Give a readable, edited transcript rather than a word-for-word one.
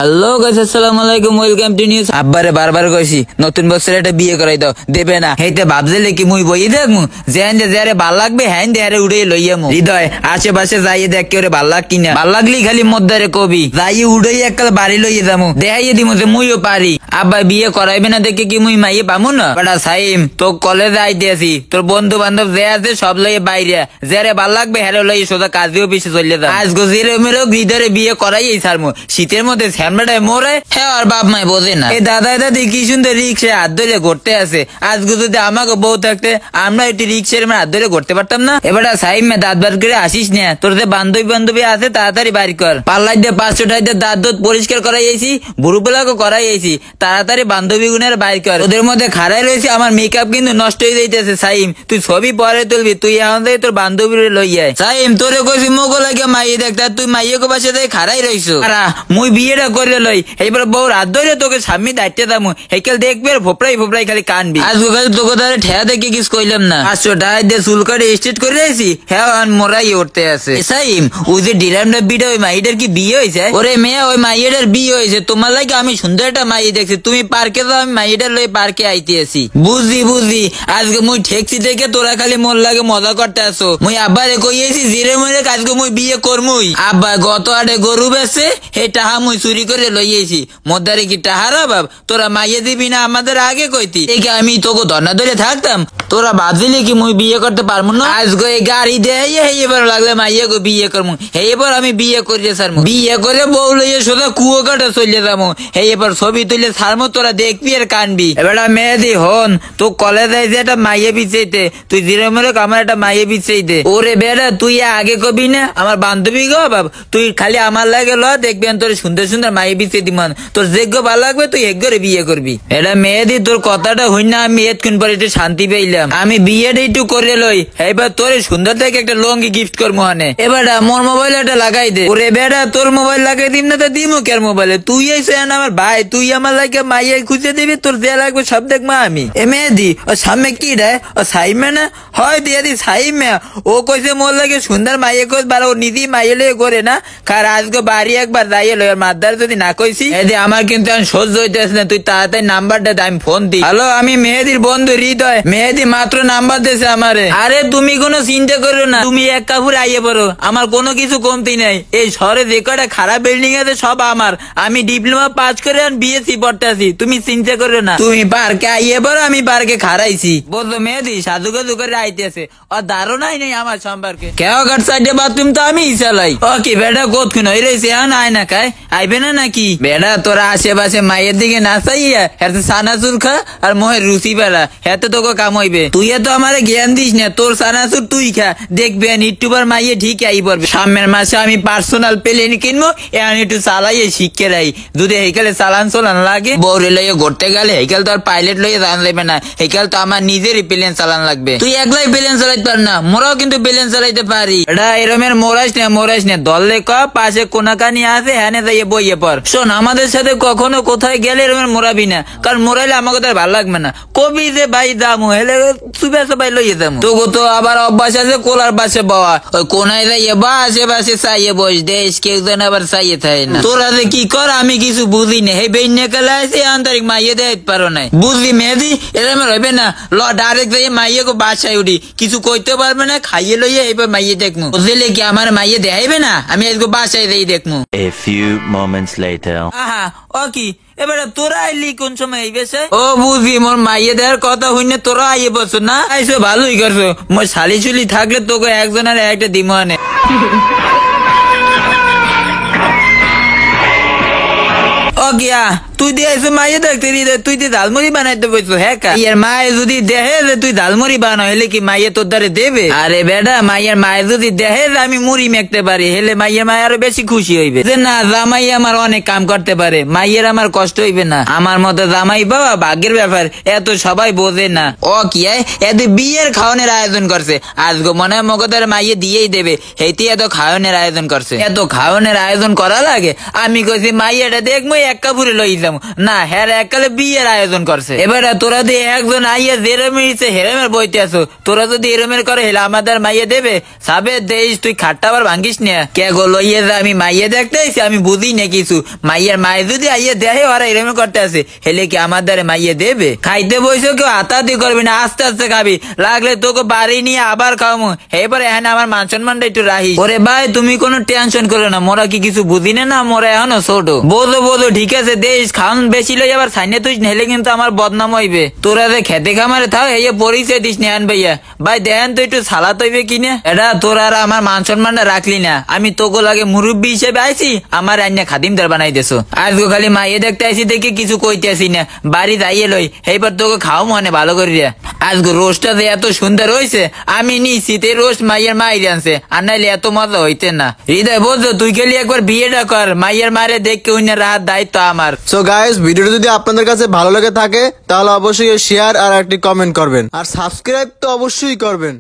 Hello guys, আসসালামু আলাইকুম, welcome to news. আব্বারে বারবার কইছি নতুন বছরে একটা বিয়ে করাই দাও, দেবে না। হেইতে ভাবছিলে কি মুই বই দেখমু যেন যে যারে ভাল লাগবে হ্যান দেয়ারে উড়ে লইয়ামু। হৃদয় আশেপাশে যাইয়ে দেখ কেউ ভাল লাগ কিনা, ভাল লাগলি খালি মদ্দারে কবি যাইয়ে উড়াই একাল বাড়ি লইয়ে যামু, দেখাইয়ে দিমু যে মুইও পারি। আব্বা বিয়ে করাইবে না দেখে কি মুই মাইয়ে পামু না? বেটা সাইম, তো কলেজে আইতে আছি, তোর বন্ধু বান্ধব যে আছে সব লইয়ে বাইরে, যারে ভাল লাগবে হ্যারে লইয়ে সোজা কাজে অফিসে চলে যাম। আজ গজিরে মেরো হৃদয়ে বিয়ে করাই ছাড়মু, শীতের মধ্যে শ্যামলাটায় মোরে হ্যাঁ আর বাপ মাই বোঝে না। এই দাদাই দাদি কি সুন্দর রিক্সা হাত ধরে ঘুরতে আছে, আজকে যদি আমাকে বউ থাকতে আমরা একটু রিক্সার হাত ধরে ঘুরতে পারতাম না? এবার সাইম মে দাঁত বার করে আসিস না, তোর যে বান্ধবী আছে তাড়াতাড়ি বাড়ি কর। পাল্লাই দিয়ে 500 টাকা দাঁত দুধ পরিষ্কার করাইছি, বুড়ো বেলাকে করাইছি, তাড়াতাড়ি বান্ধবী গুণের বাড়ি কর। ওদের মধ্যে খাড়াই রয়েছে, আমার মেকআপ কিন্তু নষ্ট হয়ে যাইতেছে। সাইম তুই ছবি পরে তুলবি, তুই এখন থেকে তোর বান্ধবীর লইয়া। সাইম তোরে কইছি মোগো লাগে মাইয়ে দেখ, তুই মাইয়ে কো বাসে খাড়াই রইছো। মুই বিয়েটা করে লই, এইবার বউ রাত ধরে তোকে স্বামী দায়িত্ব দামু, হেকেল দেখবি আর ফোপড়াই খালি কানবি। আজকে খালি তোকে ধরে ঠেয়া দেখে কিছু কইলাম না, 500 টাকা দিয়ে চুল কাটে স্ট্রেট করে আইছি, হ্যাঁ মোরাই উঠতে আছে। সাইম ওই যে ডিরামটা বিটা ওই মাইটার কি বিয়ে হয়েছে? ওরে মেয়ে ওই মাইয়েটার বিয়ে হয়েছে, তোমার লাগে আমি সুন্দর একটা মাইয়ে দেখছি, তুমি পার্কে যাও, আমি মাইয়েটার লই পার্কে আইতে আছি। বুঝি আজকে মুই ঠেকছি দেখে তোরা খালি মোর লাগে মজা করতে আসো। মুই আব্বারে কইয়েছি জিরে মরে আজকে মুই বিয়ে করমুই। আব্বা গত আটে গরু বেছে হে টাহা মুই চুরি করে লইয়েছি, মদ্দারে কি টাহারা বাব? তোরা মাইয়ে দিবি না আমাদের আগে কইতি, একে আমি তোকে ধর্না ধরে থাকতাম? তোরা ভাবছিলি কি মুই বিয়ে করতে পারবো না? আজকে এই গাড়ি দেয় এবার লাগলে মাইয়ে গো বিয়ে করবো, এবার আমি বিয়ে করিয়ে ছাড়মু, বিয়ে করে বউ লইয়ে সোজা কুয়ো কাটা চলে যাবো, এবার ছবি তুলে ছাড়মু, তোরা দেখবি আর কানবি। এবার মেয়েদি হন তো কলেজে যে একটা মাইয়ে বিছাইতে, তুই জিরে মরে আমার একটা মাইয়ে বিছাই দে। ওরে বেড়া তুই আগে কবি না আমার বান্ধবী গো বাব, তুই খালি আমার লাগে ল, দেখবেন তোর সুন্দর সুন্দর মাইয়ে বিছে দিমান, তোর যোগ্য ভালো লাগবে তুই এক করে বিয়ে করবি। এটা মেয়েদি তোর কথাটা হইন না, আমি এতক্ষণ পরে একটু শান্তি পেইলাম, আমি বিয়েটা একটু করে লই, এবার তোর সুন্দর থেকে একটা লঙ্গি গিফট করবো হানে। এবার মোর মোবাইল একটা লাগাই দে। ওরে বেড়া তোর মোবাইল লাগাই দিম না তো দিমু কের মোবাইলে, তুই এসে আমার ভাই, তুই আমার লাগে মাইয়া খুঁজে দিবি, তোর যে লাগবে সব দেখবো আমি। এ মেয়েদি ও সামনে কি রে, ও সাইমে না হয় দিয়ে দি সাইমে, ও কইছে মোর লাগে সুন্দর মাইয়ে কোচ বাড়া, ও নিদি মাইয়ে লয়ে করে না কার আজকে বাড়ি একবার যাইয়ে লই, আর মাদার যদি না কইছি এদি আমার কিন্তু সহ্য হইতেছে না, তুই তাড়াতাড়ি নাম্বারটা দে আমি ফোন দিই। হ্যালো আমি মেহেদির বন্ধু হৃদয়, মেহেদি মাত্র নাম্বার দিয়েছে আমারে। আরে তুমি কোনো চিন্তা করো না, তুমি এক কাপুরে আইয়ে পড়ো, আমার কোনো কিছু কমতি নাই, এই শহরে যে কয়টা খারাপ বিল্ডিং আছে সব আমার, আমি ডিপ্লোমা পাস করে বিএসসি পড়তে আছি, তুমি চিন্তা করো না, তুমি পার্কে আইয়ে পড়ো, আমি পার্কে খারাইছি। বলতো মেহেদি সাধু কাজু করে আইতেছে, ও ধারণাই নেই আমার সম্পর্কে। কেউ ঘাট সাইডে বাথরুম তো আমি চালাই। ও কি বেটা কতক্ষণ হয়ে রয়েছে আয় না খায় আইবে না নাকি? বেটা তোরা আশেপাশে মাইয়ের দিকে না চাইয়া হাতে সানাচুর খা আর মোহের রুচি বেড়া, হাতে তোকে কাম হইবে। তুই তো আমারে জ্ঞান দিস না, তোর সানাচুর তুই খা, দেখবে ইউটিউবার মাইয়ে ঠিক আই পড়বে। সামনের মাসে আমি পার্সোনাল প্লেন কিনবো, এখন একটু চালাইয়ে শিখে রাই, যদি হেকালে চালান লাগে বউরে লইয়ে ঘুরতে গেলে হেকাল তো আর পাইলট লইয়ে জানা যাবে না, হেকাল তো আমার নিজেরই প্লেন চালান লাগবে। তুই একলাই প্লেন চালাইতে পার না, মোরাও কিন্তু প্লেন চালাইতে পারি। এটা এরমের মোরাইস না দলে ক পাশে কোনাকানি আছে হ্যানে যাইয়ে বইয়ে পর। শোন আমাদের সাথে কখনো কোথায় গেলে এরমের মোরাবি না, কারণ মোরাইলে আমাকে তো ভালো লাগবে না, কবি যে ভাই দামু হেলে সুবে সবাই লইয়ে যাবো। তোকে তো আবার অভ্যাস আছে কোলার পাশে বওয়া, ওই কোনায় যাইয়ে বা আশেপাশে চাইয়ে বস দেশ, কেউ যেন আবার চাইয়ে থাকে না। তোরা যে কি কর আমি কিছু বুঝি না, হে বেইনে কালে আছে আন্তরিক মাইয়ে দেয় পারো নাই, বুঝলি মেহেদি এরমের হইবে না, ল ডাইরেক্ট যাইয়ে মাইয়ে গো বাসায় উঠি, কিছু কইতে পারবে না, খাইয়ে লইয়ে এবার মাইয়ে দেখমু, বুঝলে কি আমার মাইয়ে দেখাইবে না, আমি আজকে বাসায় যাই দেখমু। A few moments later. আহা ও কি এবারে তোরা আইলি কোন সময় আইবেছে? ও বুঝি মোর মাইয়ে দেওয়ার কথা হইনে তোরা আইয়ে বসো না, আইসো ভালোই করছো, মোর শালি চুলি থাকলে তোকে একজনের একটা দিমনে। ও গিয়া তুই দিয়েছো মাইয়ে দেখতে তুই দিয়ে ঝালমুড়ি বানাইতে বসছো, হ্যাঁ মায়ের মায়ে যদি দেখে যে তুই ঝালমুড়ি বানাও হেলে কি মাইয়ে তোর দ্বারে দেবে? আরে বেটা মাইয়ের মায়ে যদি দেখে যে আমি মুড়ি মেখতে পারি হেলে মাইয়ের মায়ে আরো বেশি খুশি হইবে, যে না জামাই আমার অনেক কাম করতে পারে, মাইয়ের আমার কষ্ট হইবে না। আমার মতো জামাই বাবা ভাগ্যের ব্যাপার, এত সবাই বোঝে না। ও কি এত বিয়ের খাওয়ানোর আয়োজন করছে, আজকে মনে হয় মগদের মাইয়ে দিয়েই দেবে, হেইতে এত খাওয়ানোর আয়োজন করছে। এত খাওয়ানোর আয়োজন করা লাগে, আমি কইছি মাইয়েটা দেখবো এক কাপুরে লই দিলাম না, হ্যাঁ এককালে বিয়ের আয়োজন করছে। এবারে তোরা দিয়ে একজন আইয়া যেরমের ইচ্ছে হেরেমের বইতে আসো, তোরা যদি এরমের করে হেলে আমাদের মাইয়ে দেবে সাবে দেশ, তুই খাট্টা আবার ভাঙ্গিস না কে গো লইয়ে যা। আমি মাইয়ে দেখতে আইছি, আমি বুঝি না কিছু। মাইয়ের মায়ে যদি আইয়া দেখে ওরা এরমে করতে আছে, হেলে কি আমাদের মাইয়ে দেবে? খাইতে বইছো কেউ হাতাহাতি করবি না, আস্তে আস্তে খাবি, লাগলে তোকে বাড়ি নিয়ে আবার খাওয়ামো। এবারে এখানে আমার মান সম্মানটা একটু রাখি। ওরে ভাই তুমি কোনো টেনশন করো না, মোরা কি কিছু বুঝি না, মোরা এখনো ছোট। বোঝো বোঝো ঠিক আছে, দেশ খাওয়ান বেশি লই আবার সাইনে তুই হেলে কিন্তু আমার বদনাম হইবে। তোরা যে খেতে খামারে থাও এই পরিচয় দিস নেন ভাইয়া। ভাই দেখেন তো একটু সালাত হইবে কিনে। এটা তোরা আর আমার মান সম্মানটা রাখলি না। আমি তোকে লাগে মুরব্বী হিসেবে আইছি, আমার আইনা খাদিমদার বানাই দেছো। আজকে খালি মাইয়ে দেখতে আইছি দেখে কিছু কইতে আসি না, বাড়ি যাইয়ে লই এইবার তোকে খাও মনে ভালো করিয়া। আজকে রোস্টটা যে এত সুন্দর হয়েছে আমি নিশ্চিত এই রোস্ট মাইয়ের মাইরে আনছে, আর নাইলে এত মজা হইতে না। হৃদয় বলছো তুই খেলি একবার বিয়েটা কর, মাইয়ের মারে দেখকে অন্য রাহার দায়িত্ব আমার। সো গাইস, ভিডিওটা যদি আপনাদের কাছে ভালো লেগে থাকে তাহলে অবশ্যই শেয়ার আর একটি কমেন্ট করবেন, আর সাবস্ক্রাইব তো অবশ্যই করবেন।